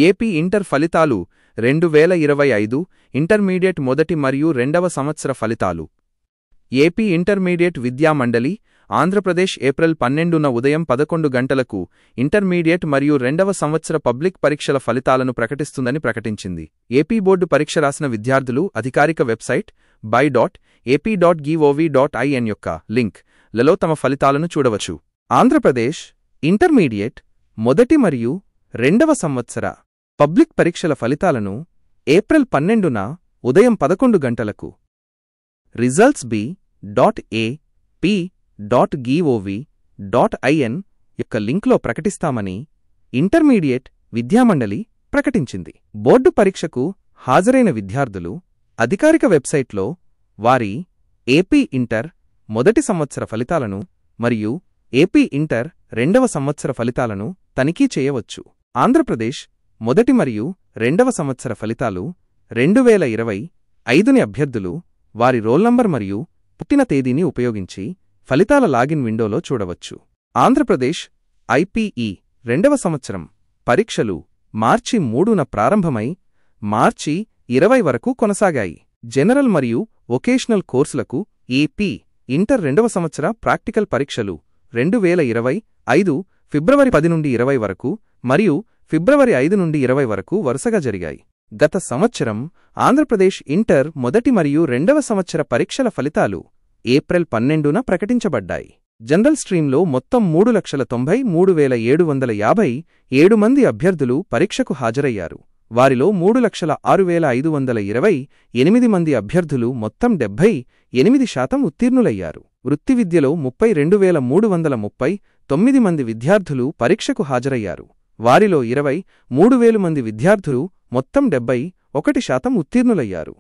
AP inter ఫలితాలు 2025 intermediate మొదటి మరియు రెండవ సంవత్సర ఫలితాలు. ఏపీ ఇంటర్మీడియట్ విద్యా మండలి ఆంధ్రప్రదేశ్ ఏప్రిల్ 12న ఉదయం 11 గంటలకు ఇంటర్మీడియట్ మరియు రెండవ సంవత్సర పబ్లిక్ పరీక్షల ఫలితాలను ప్రకటిస్తుందని ప్రకటించింది. ఏపీ బోర్డు పరీక్ష రాసిన విద్యార్థులు అధికారిక వెబ్సైట్ buy.ap.gov.in యొక్క లింక్ లలో తమ ఫలితాలను చూడవచ్చు. ఆంధ్రప్రదేశ్ ఇంటర్మీడియట్ మొదటి మరియు రెండవ సంవత్సర పబ్లిక్ పరీక్షల ఫలితాలను ఏప్రిల్ 12న ఉదయం 11 గంటలకు results.ap.gov.in యొక్క లింక్లో ప్రకటిస్తామని ఇంటర్మీడియట్ విద్యామండలి ప్రకటించింది. బోర్డు పరీక్షకు హాజరైన విద్యార్థులు అధికారిక వెబ్సైట్లో వారి ఏపీ ఇంటర్ మొదటి సంవత్సర ఫలితాలను మరియు ఏపీ ఇంటర్ రెండవ సంవత్సర ఫలితాలను తనిఖీ చేయవచ్చు. ఆంధ్రప్రదేశ్ మొదటి మరియు రెండవ సంవత్సర ఫలితాలు 2025ని అభ్యర్థులు వారి రోల్ నంబర్ మరియు పుట్టిన తేదీని ఉపయోగించి ఫలితాల లాగిన్ విండోలో చూడవచ్చు. ఆంధ్రప్రదేశ్ ఐపీఈ రెండవ సంవత్సరం పరీక్షలు మార్చి 3న ప్రారంభమై మార్చి 20 వరకు కొనసాగాయి. జనరల్ మరియు వొకేషనల్ కోర్సులకు ఏపీ ఇంటర్ రెండవ సంవత్సర ప్రాక్టికల్ పరీక్షలు 2025 ఫిబ్రవరి 10 నుండి 20 వరకు మరియు ఫిబ్రవరి 5 నుండి 20 వరకు వరుసగా జరిగాయి. గత సంవత్సరం ఆంధ్రప్రదేశ్ ఇంటర్ మొదటి మరియు రెండవ సంవత్సర పరీక్షల ఫలితాలు ఏప్రిల్ 12న ప్రకటించబడ్డాయి. జనరల్ స్ట్రీంలో మొత్తం 3,93,757 మంది అభ్యర్థులు పరీక్షకు హాజరయ్యారు. వారిలో 3,06,528 మంది అభ్యర్థులు మొత్తం 78% ఉత్తీర్ణులయ్యారు. వృత్తి విద్యలో 32,339 మంది విద్యార్థులు పరీక్షకు హాజరయ్యారు. వారిలో 23,000 మంది విద్యార్థులు మొత్తం 71% ఉత్తీర్ణులయ్యారు.